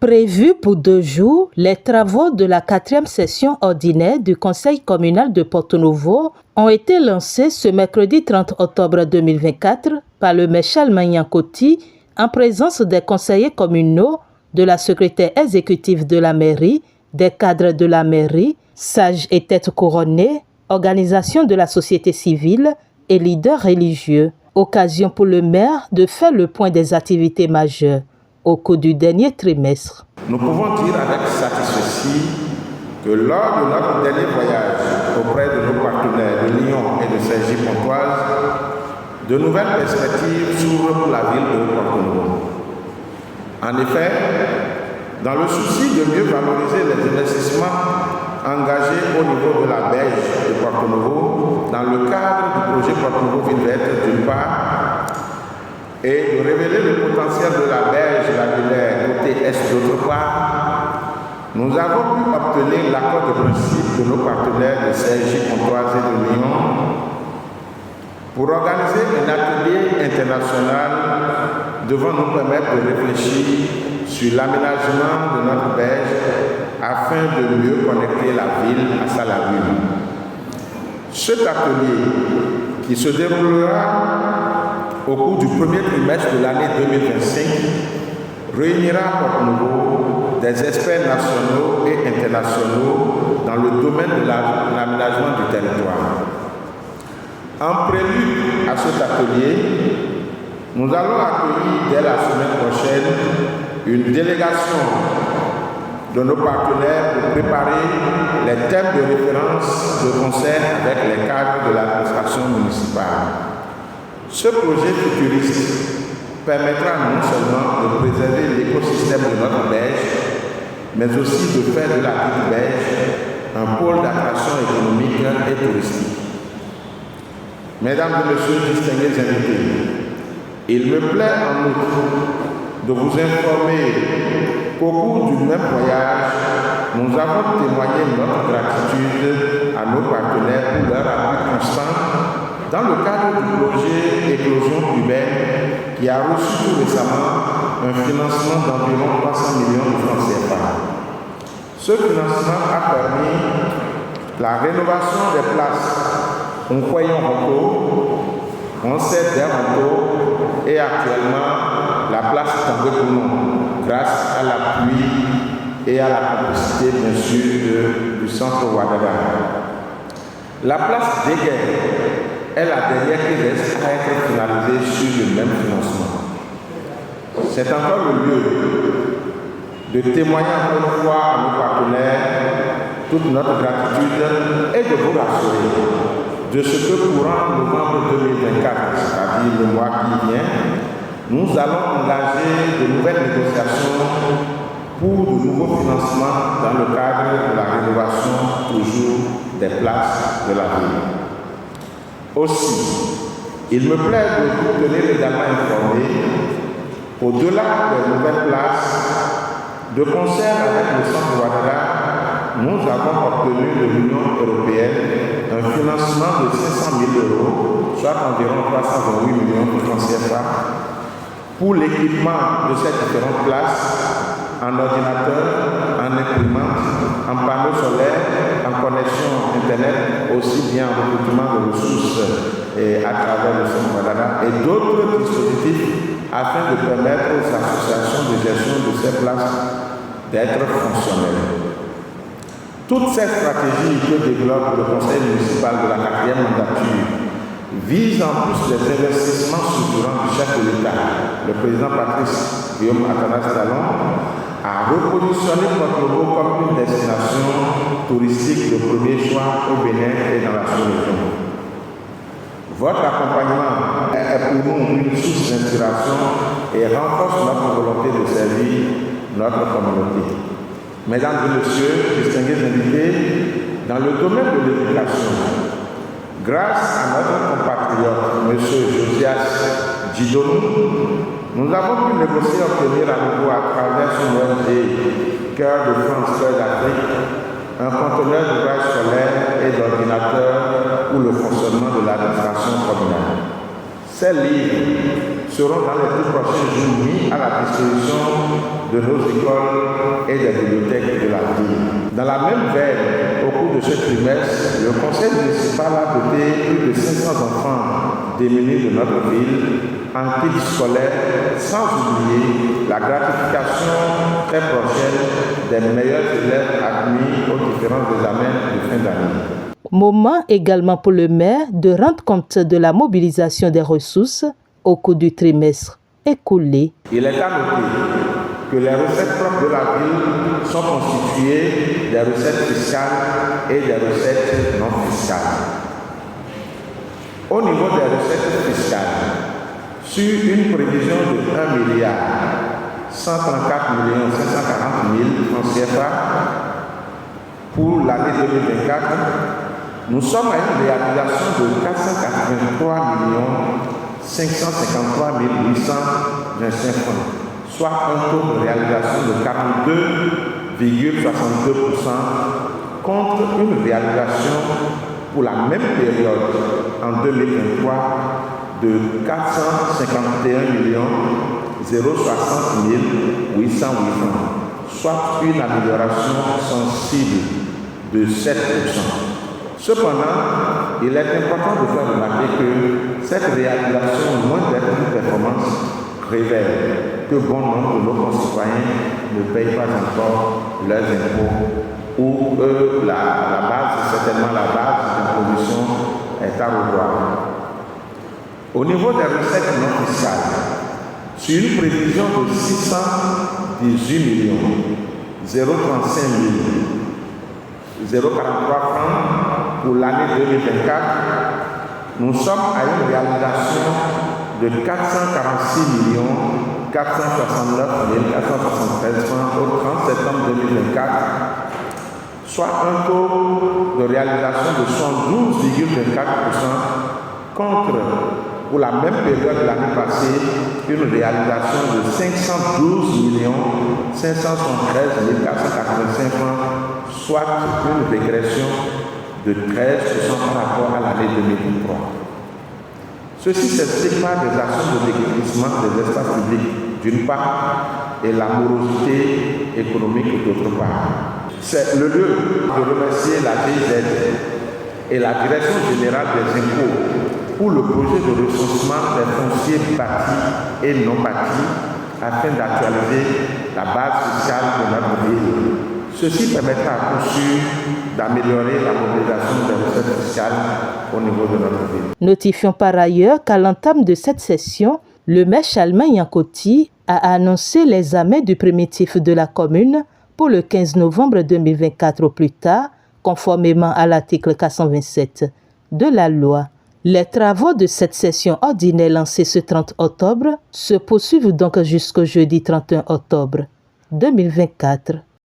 Prévus pour 2 jours, les travaux de la 4e session ordinaire du Conseil communal de Porto-Novo ont été lancés ce mercredi 30 octobre 2024 par le maire Charles Magnankoti en présence des conseillers communaux, de la secrétaire exécutive de la mairie, des cadres de la mairie, sages et têtes couronnées, organisations de la société civile et leaders religieux. Occasion pour le maire de faire le point des activités majeures au cours du dernier trimestre. Nous pouvons dire avec satisfaction que lors de notre dernier voyage auprès de nos partenaires de Lyon et de Cergy-Pontoise, de nouvelles perspectives s'ouvrent pour la ville de Porto-Novo. En effet, dans le souci de mieux valoriser les investissements engagés au niveau de la berge de Porto-Novo dans le cadre du projet Porto-Novo Ville Verte d'une part, et de révéler le potentiel de la berge lagunaire côté est d'autre part, nous avons pu obtenir l'accord de principe de nos partenaires de Cergy-Pontoise et de Lyon pour organiser un atelier international devant nous permettre de réfléchir sur l'aménagement de notre berge afin de mieux connecter la ville à sa lagune. Cet atelier, qui se déroulera au cours du premier trimestre de l'année 2025, réunira à Porto-Novo des experts nationaux et internationaux dans le domaine de l'aménagement du territoire. En prélude à cet atelier, nous allons accueillir dès la semaine prochaine une délégation de nos partenaires pour préparer les thèmes de référence de concert avec les cadres de l'administration municipale. Ce projet futuriste permettra non seulement de préserver l'écosystème de notre berge, mais aussi de faire de la petite berge un pôle d'attraction économique et touristique. Mesdames et messieurs distingués invités, il me plaît en outre de vous informer qu'au cours du même voyage, nous avons témoigné notre gratitude à nos partenaires pour leur appui constant dans le cadre du projet Éclosion urbaine qui a reçu tout récemment un financement d'environ 300 millions de francs CFA. Ce financement a permis la rénovation des places Onkoyon-Ronto, Onset-Der-Ronto et actuellement la place També-Kounon grâce à l'appui et à la complicité bien sûr du centre Ouaddaga. La place Déguerre est la dernière qui reste à être finalisée sur le même financement. C'est encore le lieu de témoigner encore une fois à nos partenaires toute notre gratitude et de vous rassurer de ce que courant novembre 2024, c'est-à-dire le mois qui vient, nous allons engager de nouvelles négociations pour de nouveaux financements dans le cadre de la rénovation toujours des places de la ville. Aussi, il me plaît de vous tenir également informé, au-delà des nouvelles places, de concert avec le centre Ouaddaga, nous avons obtenu de l'Union européenne un financement de 500 000 €, soit environ 328 millions de francs CFA, pour l'équipement de ces différentes places en ordinateur, en imprimante, en panneaux solaires, en connexion Internet, aussi bien en recrutement de ressources à travers le centre Ouaddaga et d'autres dispositifs afin de permettre aux associations de gestion de ces places d'être fonctionnelles. Toutes ces stratégies que développe le conseil municipal de la 4e mandature visent en plus les investissements structurants du chef de l'État, le président Patrice Guillaume Athanas Talon, à repositionner Porto-Novo comme une destination touristique de premier choix au Bénin et dans la sous-région. Votre accompagnement est pour nous une source d'inspiration et renforce notre volonté de servir notre communauté. Mesdames et messieurs, distingués invités, dans le domaine de l'éducation, grâce à notre compatriote, M. Josias Djidonou, nous avons pu négocier et obtenir à nouveau à travers son ONG Cœur de France, Cœur d'Afrique, un conteneur d'ouvrages scolaires et d'ordinateurs pour le fonctionnement de l'administration communale. Ces livres seront dans les tout prochains jours mis à la disposition de nos écoles et des bibliothèques de la ville. Dans la même veine, au cours de ce trimestre, le conseil municipal a doté plus de 500 enfants démunis de notre ville en kit scolaire, sans oublier la gratification très prochaine des meilleurs élèves admis aux différents examens de fin d'année. Moment également pour le maire de rendre compte de la mobilisation des ressources au cours du trimestre écoulé. Il est à noter que les recettes propres de la ville sont constituées des recettes fiscales et des recettes non fiscales. Au niveau des recettes fiscales, sur une prévision de 1 milliard 134 540 000 francs CFA pour l'année 2024, nous sommes à une réalisation de 483 553 825 francs, soit un taux de réalisation de 42,62% contre une réalisation pour la même période en 2023 de 451 060 808 francs, soit une amélioration sensible de 7%. Cependant, il est important de faire remarquer que cette réalisation, loin d'être une performance, révèle que bon nombre de nos concitoyens ne payent pas encore leurs impôts ou la base, certainement la base d'imposition est à revoir. Au niveau des recettes non fiscales, sur une prévision de 618 035 043 francs pour l'année 2024, nous sommes à une réalisation de 446 469 473 francs au 30 septembre 2024, soit un taux de réalisation de 72,24% contre, pour la même période de l'année passée, une réalisation de 512 573 485 francs, soit une régression de 13% par rapport à l'année 2023. Ceci s'explique par des actions de déguerpissement des espaces publics d'une part et la morosité économique d'autre part. C'est le lieu de remercier la GIZ et la Direction générale des impôts pour le projet de recensement des fonciers bâtis et non bâtis afin d'actualiser la base fiscale de notre ville. Ceci permettra à coup sûr d'améliorer la mobilisation des recettes fiscales au niveau de notre ville. Notifions par ailleurs qu'à l'entame de cette session, le maire Chalmin Yankoti a annoncé l'examen du primitif de la commune pour le 15 novembre 2024 au plus tard, conformément à l'article 427 de la loi. Les travaux de cette session ordinaire lancée ce 30 octobre se poursuivent donc jusqu'au jeudi 31 octobre 2024.